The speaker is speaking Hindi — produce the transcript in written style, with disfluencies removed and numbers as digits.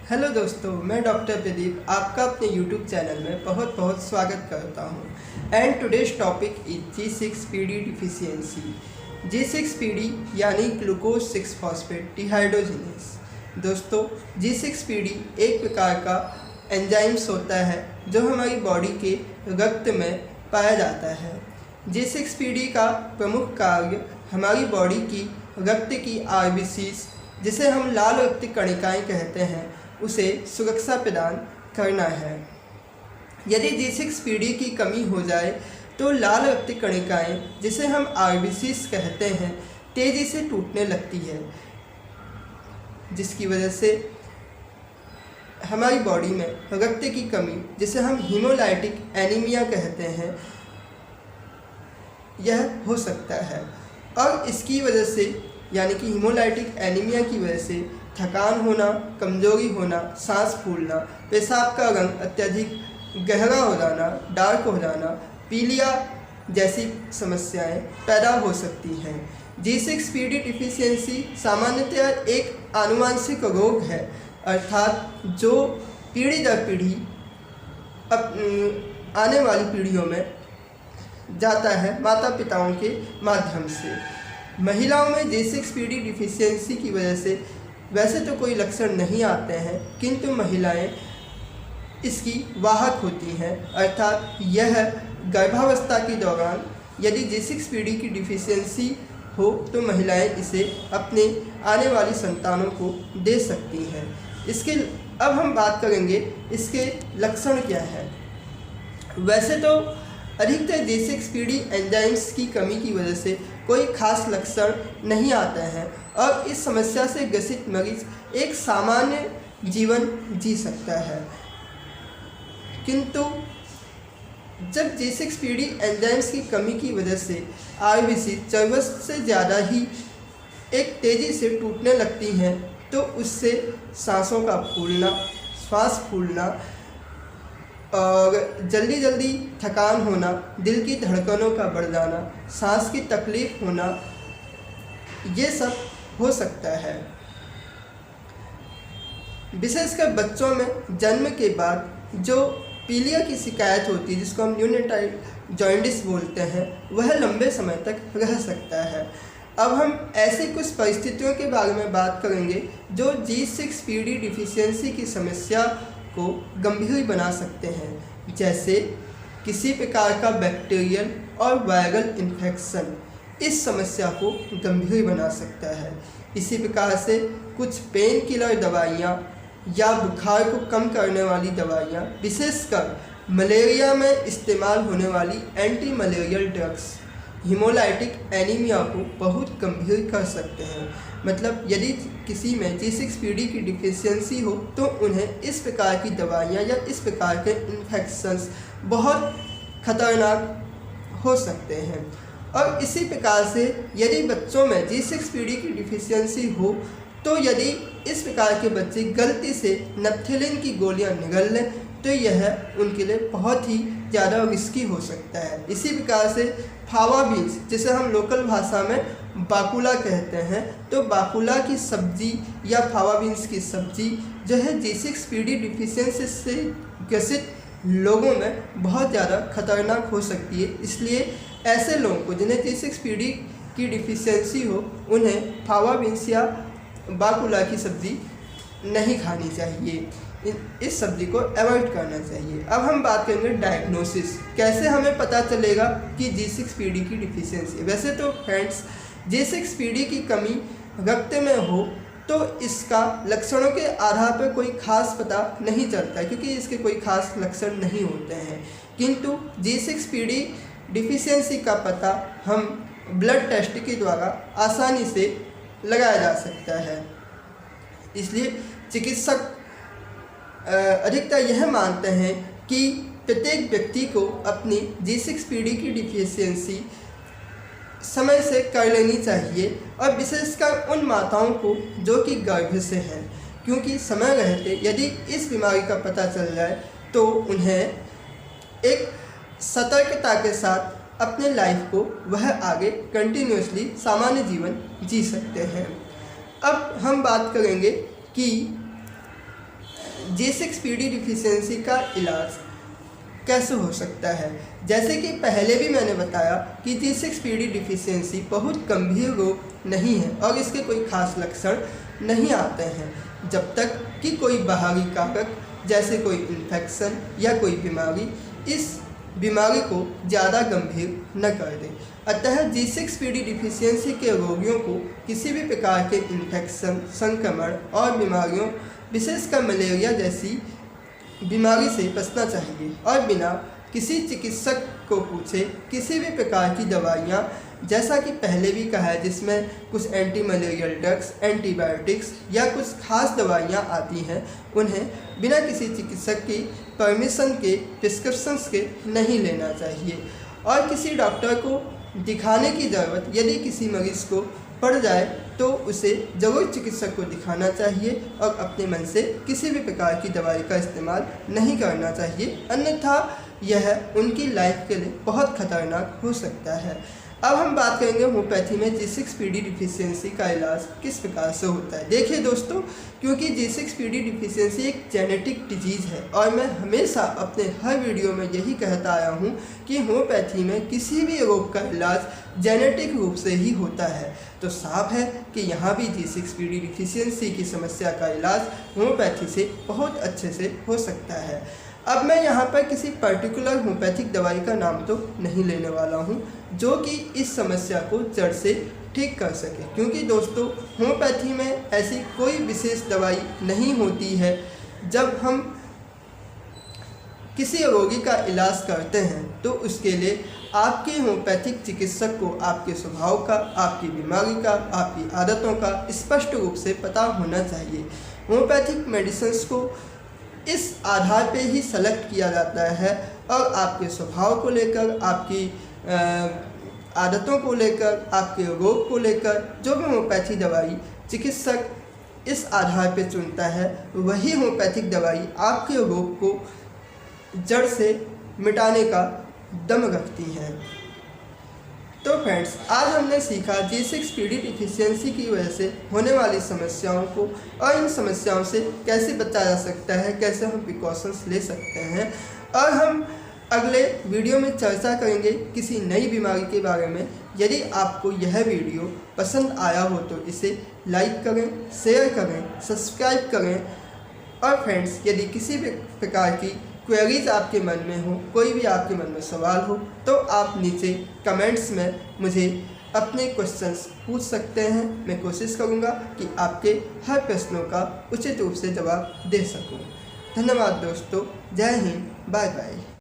हेलो दोस्तों, मैं डॉक्टर प्रदीप आपका अपने यूट्यूब चैनल में बहुत बहुत स्वागत करता हूं। And today's topic is G6PD deficiency. G6PD यानी ग्लूकोज 6 फॉस्फेट डिहाइड्रोजिनेस। दोस्तों, G6PD एक प्रकार का एंजाइम्स होता है जो हमारी बॉडी के रक्त में पाया जाता है। G6PD का प्रमुख कार्य हमारी बॉडी की रक्त की RBCs, जिसे हम लाल रक्त कणिकाएँ कहते हैं, उसे सुरक्षा प्रदान करना है। यदि G6PD की कमी हो जाए तो लाल रक्त कणिकाएँ, जिसे हम RBCs कहते हैं, तेज़ी से टूटने लगती है, जिसकी वजह से हमारी बॉडी में रक्त की कमी, जिसे हम हीमोलाइटिक एनीमिया कहते हैं, यह हो सकता है। और इसकी वजह से यानी कि हीमोलाइटिक एनीमिया की वजह से थकान होना, कमजोरी होना, सांस फूलना, पेशाब का रंग अत्यधिक गहरा हो जाना, डार्क हो जाना, पीलिया जैसी समस्याएं पैदा हो सकती हैं। G6PD डिफिशियंसी सामान्यतया एक आनुवंशिक रोग है, अर्थात जो पीढ़ी दर पीढ़ी आने वाली पीढ़ियों में जाता है माता पिताओं के माध्यम से। महिलाओं में G6PD डिफिशियंसी की वजह से वैसे तो कोई लक्षण नहीं आते हैं, किंतु महिलाएं इसकी वाहक होती हैं, अर्थात यह गर्भावस्था के दौरान यदि G6PD की डिफिशियंसी हो तो महिलाएं इसे अपने आने वाली संतानों को दे सकती हैं। इसके अब हम बात करेंगे इसके लक्षण क्या है। वैसे तो अधिकतर G6PD एंजाइम्स की कमी की वजह से कोई खास लक्षण नहीं आते हैं और इस समस्या से ग्रसित मरीज एक सामान्य जीवन जी सकता है। किंतु जब G6PD एंजाइम्स की कमी की वजह से RBC ज़रूरत से ज़्यादा ही एक तेज़ी से टूटने लगती हैं तो उससे सांसों का फूलना, श्वास फूलना और जल्दी जल्दी थकान होना, दिल की धड़कनों का बढ़ जाना, सांस की तकलीफ होना, ये सब हो सकता है। विशेषकर बच्चों में जन्म के बाद जो पीलिया की शिकायत होती है, जिसको हम न्यूनेटाइल जॉन्डिस बोलते हैं, वह लंबे समय तक रह सकता है। अब हम ऐसी कुछ परिस्थितियों के बारे में बात करेंगे जो G6PD डिफिशियंसी की समस्या को गंभीर बना सकते हैं, जैसे किसी प्रकार का बैक्टीरियल और वायरल इन्फेक्शन इस समस्या को गंभीर बना सकता है। इसी प्रकार से कुछ पेन किलर दवाइयाँ या बुखार को कम करने वाली दवाइयाँ, विशेषकर मलेरिया में इस्तेमाल होने वाली anti malarial drugs haemolytic anaemia को बहुत गंभीर कर सकते हैं। मतलब यदि किसी में G6PD की डिफिशियंसी हो तो उन्हें इस प्रकार की दवाइयाँ या इस प्रकार के इन्फेक्शंस बहुत खतरनाक हो सकते हैं। और इसी प्रकार से यदि बच्चों में G6PD की डिफिशियंसी हो तो यदि इस प्रकार के बच्चे गलती से नैप्थेलिन की गोलियां निगल लें तो यह उनके लिए बहुत ही ज़्यादा रिस्की हो सकता है। इसी प्रकार से फावा बीन्स, जिसे हम लोकल भाषा में बाकुला कहते हैं, तो बाकुला की सब्जी या फावा बीन्स की सब्जी जो है G6PD डिफिशियंसी से ग्रसित लोगों में बहुत ज़्यादा खतरनाक हो सकती है। इसलिए ऐसे लोगों को जिन्हें G6PD की डिफिशियंसी हो, उन्हें फावा बीन्स या बाकुला की सब्ज़ी नहीं खानी चाहिए, इस सब्ज़ी को अवॉइड करना चाहिए। अब हम बात करेंगे डायग्नोसिस, कैसे हमें पता चलेगा कि G6PD की डिफिशियंसी। वैसे तो फ्रेंड्स, G6PD की कमी रक्त में हो तो इसका लक्षणों के आधार पर कोई खास पता नहीं चलता है, क्योंकि इसके कोई खास लक्षण नहीं होते हैं। किंतु G6PD डिफिशियंसी का पता हम ब्लड टेस्ट के द्वारा आसानी से लगाया जा सकता है। इसलिए चिकित्सक अधिकतर यह मानते हैं कि प्रत्येक व्यक्ति को अपनी G6PD की डिफिशियंसी समय से कर लेनी चाहिए, और विशेषकर उन माताओं को जो कि गर्भ से हैं, क्योंकि समय रहते यदि इस बीमारी का पता चल जाए तो उन्हें एक सतर्कता के साथ अपने लाइफ को वह आगे कंटिन्यूसली सामान्य जीवन जी सकते हैं। अब हम बात करेंगे कि G6PD डिफिशियंसी का इलाज कैसे हो सकता है। जैसे कि पहले भी मैंने बताया कि G6PD डिफिशियंसी बहुत गंभीर रोग नहीं है और इसके कोई खास लक्षण नहीं आते हैं जब तक कि कोई बाहरी कारक जैसे कोई इन्फेक्शन या कोई बीमारी इस बीमारी को ज़्यादा गंभीर न कर दे। अतः G6PD डिफिशियंसी के रोगियों को किसी भी प्रकार के इन्फेक्शन, संक्रमण और बीमारियों, विशेषकर मलेरिया जैसी बीमारी से बचना चाहिए और बिना किसी चिकित्सक को पूछे किसी भी प्रकार की दवाइयाँ, जैसा कि पहले भी कहा है, जिसमें कुछ एंटी मलेरियल ड्रग्स, एंटीबायोटिक्स या कुछ खास दवाइयाँ आती हैं, उन्हें बिना किसी चिकित्सक की परमिशन के, प्रिस्क्रिप्शंस के नहीं लेना चाहिए। और किसी डॉक्टर को दिखाने की ज़रूरत यदि किसी मरीज़ को पड़ जाए तो उसे ज़रूर चिकित्सक को दिखाना चाहिए और अपने मन से किसी भी प्रकार की दवाई का इस्तेमाल नहीं करना चाहिए, अन्यथा यह उनकी लाइफ के लिए बहुत खतरनाक हो सकता है। अब हम बात करेंगे होम्योपैथी में G6PD डिफिशियंसी का इलाज किस प्रकार से होता है। देखिए दोस्तों, क्योंकि G6PD डिफिशियंसी एक जेनेटिक डिजीज़ है और मैं हमेशा अपने हर वीडियो में यही कहता आया हूँ कि होम्योपैथी में किसी भी रोग का इलाज जेनेटिक रूप से ही होता है। तो साफ है कि यहाँ भी G6PD डिफिशियंसी की समस्या का इलाज होम्योपैथी से बहुत अच्छे से हो सकता है। अब मैं यहाँ पर किसी पर्टिकुलर होम्योपैथिक दवाई का नाम तो नहीं लेने वाला हूँ जो कि इस समस्या को जड़ से ठीक कर सके, क्योंकि दोस्तों होम्योपैथी में ऐसी कोई विशेष दवाई नहीं होती है। जब हम किसी रोगी का इलाज करते हैं तो उसके लिए आपके होम्योपैथिक चिकित्सक को आपके स्वभाव का, आपकी बीमारी का, आपकी आदतों का स्पष्ट रूप से पता होना चाहिए। होम्योपैथिक मेडिसिन्स को इस आधार पे ही सेलेक्ट किया जाता है और आपके स्वभाव को लेकर, आपकी आदतों को लेकर, आपके रोग को लेकर जो भी होम्योपैथी दवाई चिकित्सक इस आधार पे चुनता है, वही होम्योपैथिक दवाई आपके रोग को जड़ से मिटाने का दम रखती है। तो फ्रेंड्स, आज हमने सीखा G6PD डिफिशियंसी की वजह से होने वाली समस्याओं को और इन समस्याओं से कैसे बचा जा सकता है, कैसे हम प्रिकॉशंस ले सकते हैं। और हम अगले वीडियो में चर्चा करेंगे किसी नई बीमारी के बारे में। यदि आपको यह वीडियो पसंद आया हो तो इसे लाइक करें, शेयर करें, सब्सक्राइब करें। और फ्रेंड्स, यदि किसी भी प्रकार की क्वेरीज आपके मन में हो, कोई भी आपके मन में सवाल हो, तो आप नीचे कमेंट्स में मुझे अपने क्वेश्चंस पूछ सकते हैं। मैं कोशिश करूंगा कि आपके हर प्रश्नों का उचित रूप से जवाब दे सकूं। धन्यवाद दोस्तों, जय हिंद, बाय बाय।